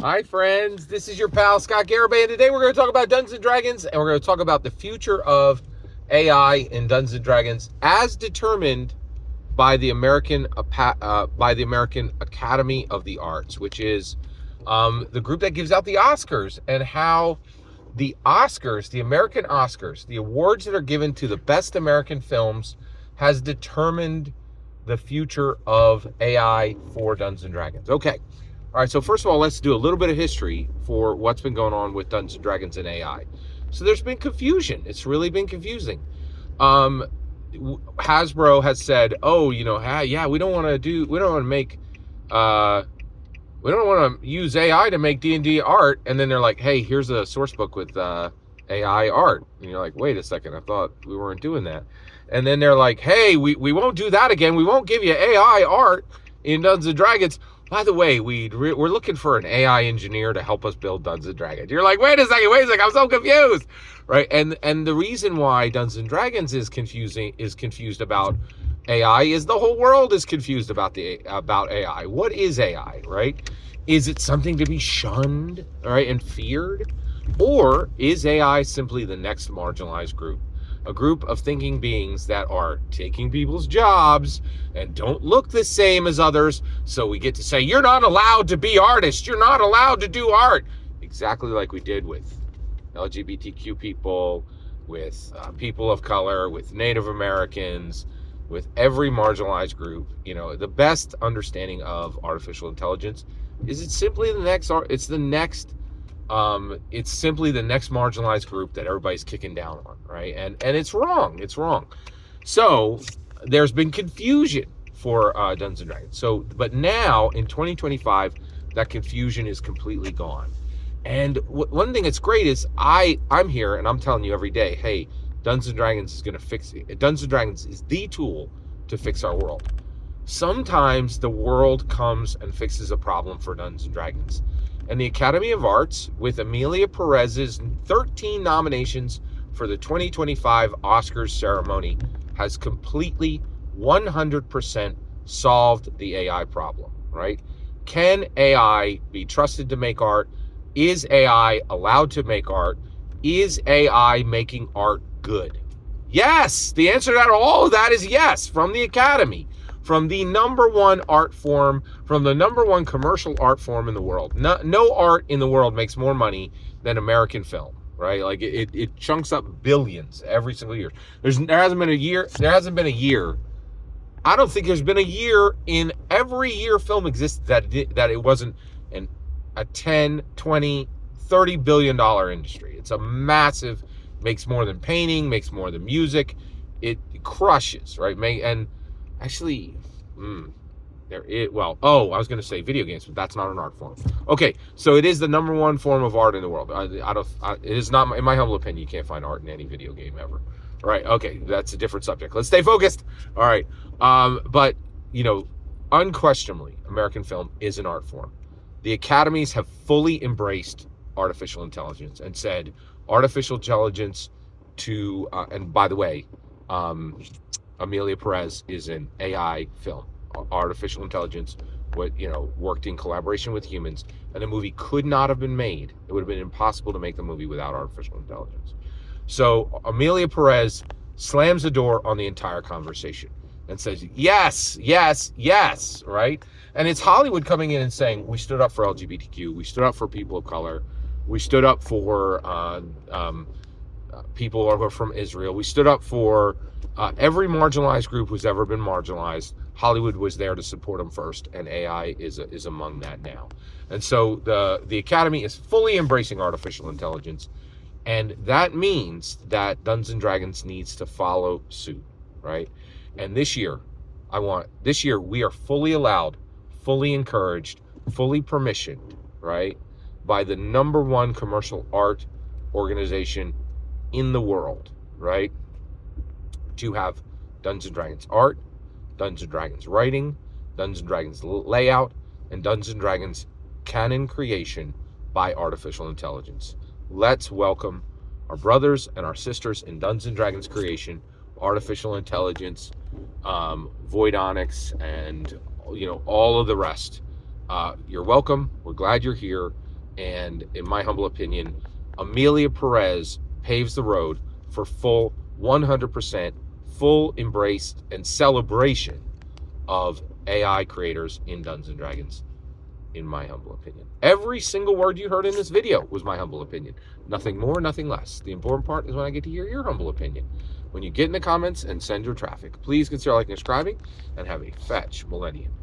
Hi, friends. This is your pal, Scott Garibay, and today we're going to talk about Dungeons & Dragons, and we're going to talk about the future of AI in Dungeons & Dragons as determined by the American Academy of the Arts, which is the group that gives out the Oscars, and how the Oscars, the American Oscars, the awards that are given to the best American films, has determined the future of AI for Dungeons & Dragons. Okay. All right, so first of all, let's do a little bit of history for what's been going on with Dungeons & Dragons and AI. So there's been confusion. It's really been confusing. Hasbro has said, we don't want to use AI to make D&D art. And then they're like, hey, here's a source book with AI art. And you're like, wait a second, I thought we weren't doing that. And then they're like, hey, we won't do that again. We won't give you AI art in Dungeons & Dragons. By the way, we're looking for an AI engineer to help us build Dungeons & Dragons. You're like, wait a second, I'm so confused, right? And the reason why Dungeons & Dragons is confused about AI is the whole world is confused about AI. What is AI, right? Is it something to be shunned, right, and feared? Or is AI simply the next marginalized group? A group of thinking beings that are taking people's jobs and don't look the same as others. So we get to say, you're not allowed to be artists. You're not allowed to do art. Exactly like we did with LGBTQ people, with people of color, with Native Americans, with every marginalized group. You know, the best understanding of artificial intelligence is it's simply the next marginalized group that everybody's kicking down on, right? And it's wrong. It's wrong. So there's been confusion for Dungeons and Dragons. So, but now in 2025, that confusion is completely gone. And one thing that's great is I'm here and I'm telling you every day, hey, Dungeons and Dragons is going to fix it. Dungeons and Dragons is the tool to fix our world. Sometimes the world comes and fixes a problem for Dungeons and Dragons. And the Academy of Arts, with Emilia Perez's 13 nominations for the 2025 Oscars ceremony, has completely 100% solved the AI problem, right? Can AI be trusted to make art? Is AI allowed to make art? Is AI making art good? Yes, the answer to all of that is yes, from the Academy. From the number one art form, from the number one commercial art form in the world. No art in the world makes more money than American film, right? Like it chunks up billions every single year. There hasn't been a year. I don't think there's been a year in every year film exists that it wasn't a 10, 20, $30 billion industry. It's a massive, makes more than painting, makes more than music. It crushes, right? Actually, I was going to say video games, but that's not an art form. Okay, so it is the number one form of art in the world. It is not, in my humble opinion, you can't find art in any video game ever. All right, okay, that's a different subject. Let's stay focused. All right, but, unquestionably, American film is an art form. The academies have fully embraced artificial intelligence and said artificial intelligence and by the way, Emilia Perez is an AI film. Artificial intelligence worked in collaboration with humans, and the movie could not have been made. It would have been impossible to make the movie without artificial intelligence. So Emilia Perez slams the door on the entire conversation and says, yes, yes, yes, right? And it's Hollywood coming in and saying, we stood up for LGBTQ, we stood up for people of color, we stood up for people who are from Israel, we stood up for every marginalized group who's ever been marginalized. Hollywood was there to support them first, and AI is among that now. And so the Academy is fully embracing artificial intelligence, and that means that Dungeons and Dragons needs to follow suit, right? And this year we are fully allowed, fully encouraged, fully permissioned, right, by the number one commercial art organization in the world, right, to have Dungeons & Dragons art, Dungeons & Dragons writing, Dungeons & Dragons layout, and Dungeons & Dragons canon creation by artificial intelligence. Let's welcome our brothers and our sisters in Dungeons & Dragons creation, artificial intelligence, voidonics, and all of the rest. You're welcome. We're glad you're here. And in my humble opinion, Emilia Perez paves the road for full 100% full embrace and celebration of AI creators in Dungeons and Dragons, in my humble opinion. Every single word you heard in this video was my humble opinion. Nothing more, nothing less. The important part is when I get to hear your humble opinion. When you get in the comments and send your traffic, please consider liking and subscribing, and have a fetch millennium.